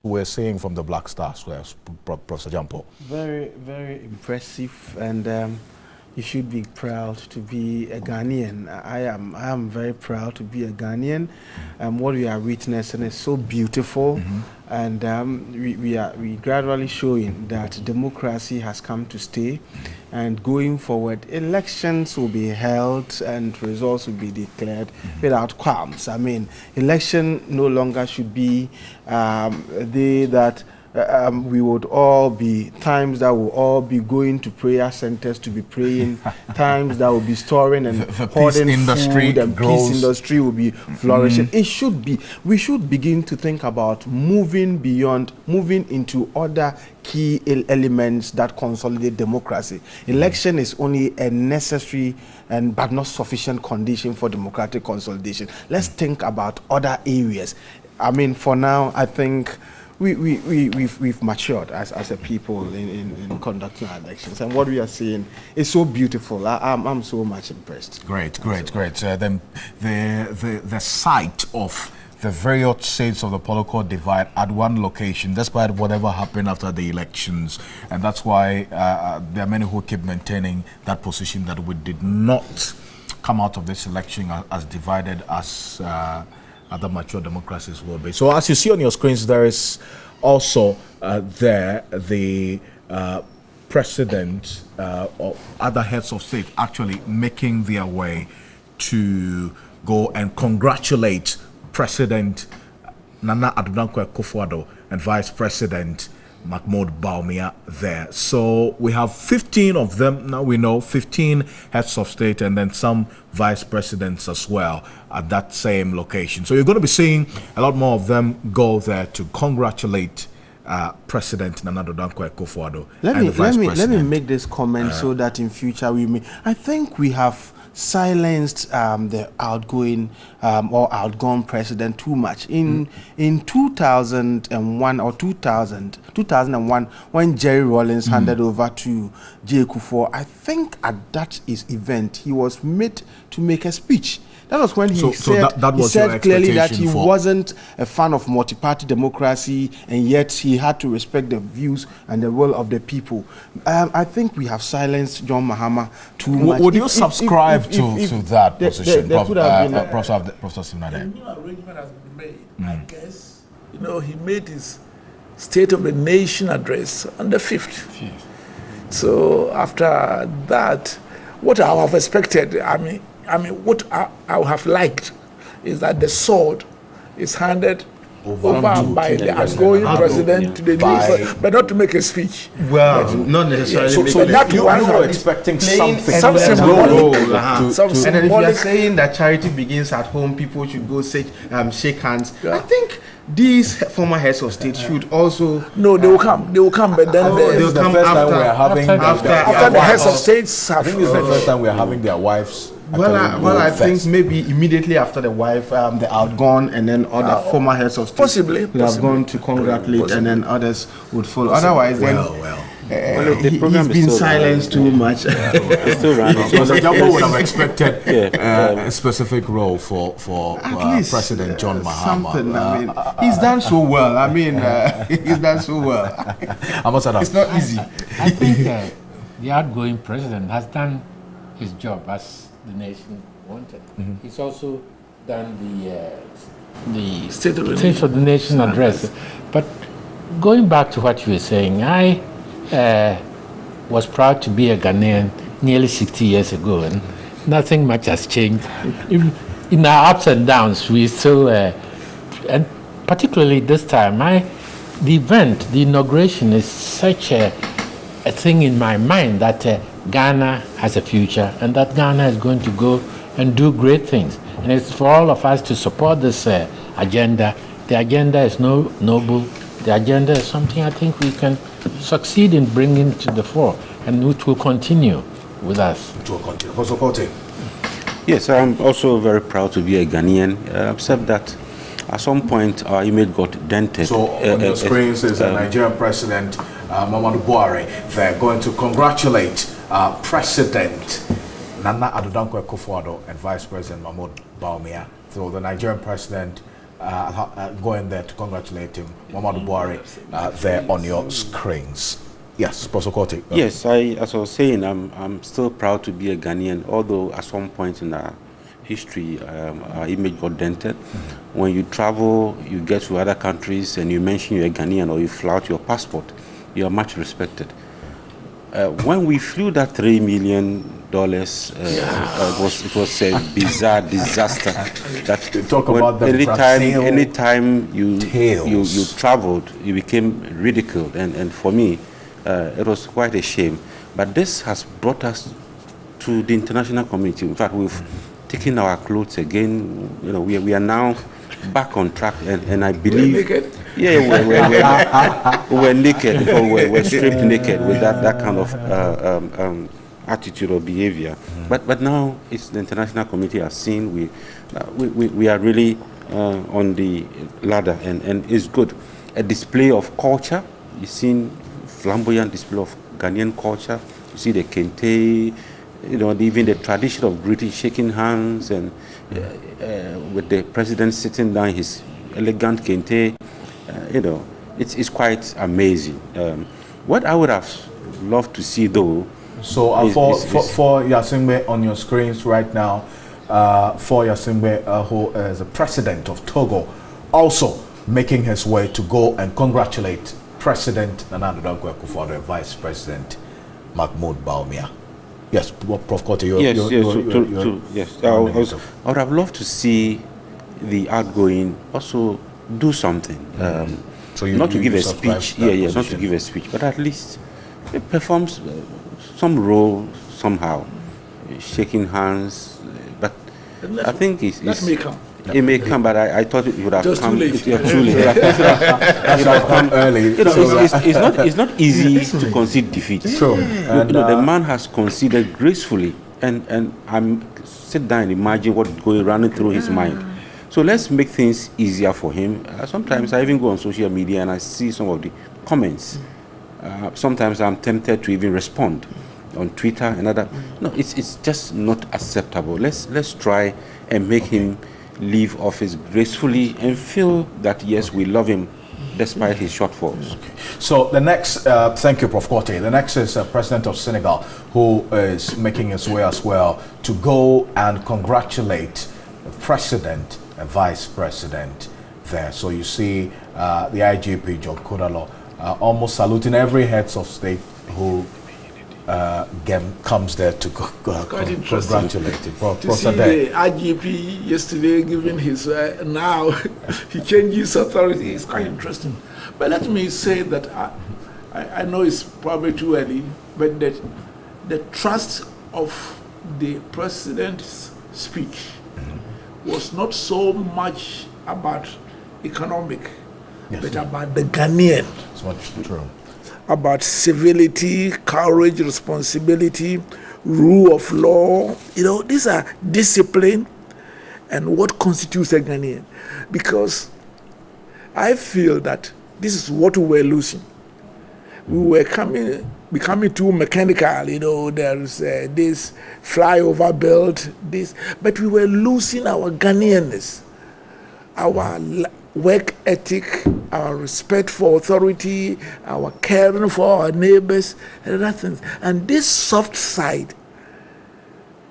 we're seeing from the Black Stars, Professor Jampo? Very, very impressive, and you should be proud to be a Ghanaian. I am very proud to be a Ghanaian. What we are witnessing is so beautiful, and we gradually showing that democracy has come to stay. And going forward, elections will be held and results will be declared without qualms. I mean, election no longer should be that we would all be times that will all be going to prayer centers to be praying, times that will be storing and hoarding food, and peace industry will be flourishing. It should be. We should begin to think about moving beyond, moving into other key elements that consolidate democracy. Election is only a necessary but not sufficient condition for democratic consolidation. Let's think about other areas. I mean, for now, I think we've matured as a people in conducting our elections, and what we are seeing is so beautiful. I'm so much impressed. Great. Then the sight of the various shades of the political divide at one location, despite whatever happened after the elections, and that's why there are many who keep maintaining that position that we did not come out of this election as divided as other mature democracies will be. So as you see on your screens, there is also the president or other heads of state actually making their way to go and congratulate President Nana Addo Akufo-Addo and Vice President Mahmoud Bawumia there. So we have 15 of them now. We know 15 heads of state and then some vice presidents as well at that same location. So you're going to be seeing a lot more of them go there to congratulate President Nana Addo Akufo-Addo. Let me make this comment so that in future we may. I think we have silenced the outgoing or outgone president too much. In 2001 or 2001, when Jerry Rawlings handed over to J. Kufuor, I think at that event he was made to make a speech. That was when he said clearly that he wasn't a fan of multi-party democracy, and yet he had to respect the views and the will of the people. I think we have silenced John Mahama too much. Would you subscribe to that position, Professor Simnade? A new arrangement has been made. I guess, he made his State of the Nation address on the 5th. So after that, what I have expected, what I would have liked is that the sword is handed over by the outgoing president to the new, but not to make a speech. Well, not necessarily. So that you are expecting something. And then if you are saying that charity begins at home, people should go shake hands. I think these former heads of state should also. No, they will come. They will come, but then they'll come after the heads of states. I think this is the first time we are having their wives. Well, I think maybe immediately after the wife, the outgone, and then other former heads of state possibly have gone to congratulate, and then others would follow. Otherwise, the program he's been silenced too much. It's still running. So the Jampo would have expected a specific role for President John Mahama. He's done so well. He's done so well. It's not easy. I think the outgoing president has done his job as the nation wanted. He's also done the State of the Nation address. But going back to what you were saying, I was proud to be a Ghanaian nearly 60 years ago, and nothing much has changed. In our ups and downs, we still, and particularly this time, the event, the inauguration, is such a thing in my mind that Ghana has a future, and that Ghana is going to go and do great things. And it's for all of us to support this agenda. The agenda is noble. The agenda is something I think we can succeed in bringing to the fore, and which will continue with us. It will continue. Professor Kote. Yes, I'm also very proud to be a Ghanaian, except that at some point our image got dented. So on your screens is the Nigerian President Muhammadu Buhari. They're going to congratulate President Nana Addo Akufo-Addo and Vice President Mahmoud Bawumia. So the Nigerian President going there to congratulate him, Muhammadu Buhari, there on your screens. Yes, Professor Korte. Yes, as I was saying, I'm still proud to be a Ghanaian, although at some point in our history, our image got dented. When you travel, you get to other countries and you mention you're a Ghanaian or you flout your passport, you are much respected. When we flew that $3 million, it was a bizarre disaster. That talk about the anytime you traveled, you became ridiculed, and for me, it was quite a shame. But this has brought us to the international community. In fact, we've taken our clothes again. You know, we are now back on track, and I believe. We're naked. Yeah, we're naked, or we're stripped naked with that kind of attitude or behavior. But now it's the international community has seen we are really on the ladder, and it's good. A display of culture. You've seen flamboyant display of Ghanaian culture. You see the kente, you know, even the tradition of greeting, shaking hands, and with the president sitting down, his elegant kente. You know, it's quite amazing. What I would have loved to see, though. So for Yasimbe on your screens right now, for Yasimbe, who is the president of Togo, also making his way to go and congratulate President Nana Addo Akufo-Addo and Vice President Mahmoud Bawumia. Yes, Prof. Korte, yes. I would have loved to see the outgoing also do something. So not to give a speech, not to give a speech, but at least it performs some role somehow, shaking hands. But I think it may come, but I thought it would have just come. Too late. Too late. It have come early. You know, it's not easy to concede defeat. True. And, you know, the man has conceded gracefully, and I'm sit down and imagine what's running through his mind. So let's make things easier for him. Sometimes I even go on social media and I see some of the comments. Sometimes I'm tempted to even respond on Twitter and other. No, it's just not acceptable. Let's try and make him leave office gracefully and feel that yes, we love him despite his shortfalls. Okay. So the next, thank you, Prof. Korte. The next is President of Senegal, who is making his way as well to go and congratulate the President and Vice President there. So you see the IGP, John Kodalo, almost saluting every heads of state who comes there to congratulate him. To see the IGP yesterday giving his, now he changes authority. It's quite interesting. But let me say that I know it's probably too early, but that the trust of the president's speech was not so much about economic, but about the Ghanaian. It's much true. About civility, courage, responsibility, rule of law. You know, these are discipline and what constitutes a Ghanaian. Because I feel that this is what we were losing. We were becoming too mechanical, you know, there's this flyover built, this, but we were losing our Ghanaianness, our work ethic, our respect for authority, our caring for our neighbors, and other things. And this soft side,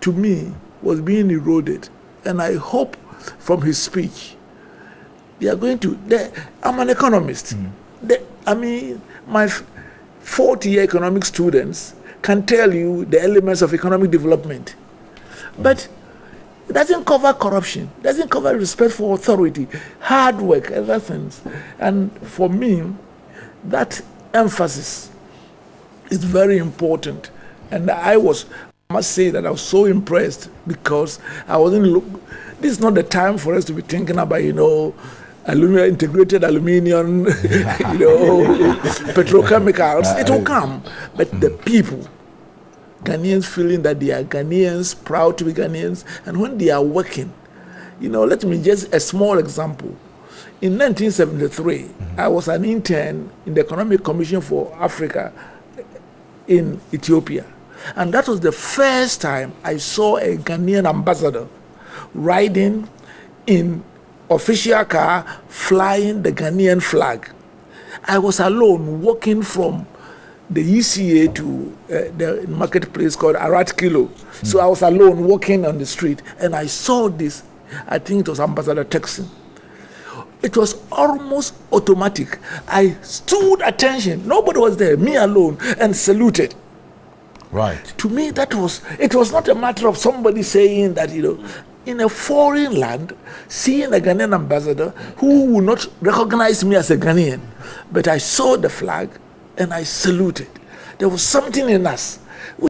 to me, was being eroded. And I hope from his speech, they are going to, I'm an economist. I mean, my 40-year economic students can tell you the elements of economic development. But it doesn't cover corruption, doesn't cover respect for authority, hard work, other things. And for me, that emphasis is very important. And I must say that I was so impressed because I wasn't this is not the time for us to be thinking about, you know, integrated aluminium, you know, petrochemicals. It will come. But the people, Ghanaians feeling that they are Ghanaians, proud to be Ghanaians, and when they are working, you know, let me just a small example. In 1973, I was an intern in the Economic Commission for Africa in Ethiopia. And that was the first time I saw a Ghanaian ambassador riding in official car flying the Ghanaian flag. I was alone walking from the ECA to the marketplace called Arat Kilo. So I was alone walking on the street, and I saw this. I think it was Ambassador Texan. It was almost automatic. I stood attention. Nobody was there, me alone, and saluted. Right. To me, it was not a matter of somebody saying that, in a foreign land, seeing a Ghanaian ambassador who would not recognize me as a Ghanaian, but I saw the flag and I saluted. There was something in us.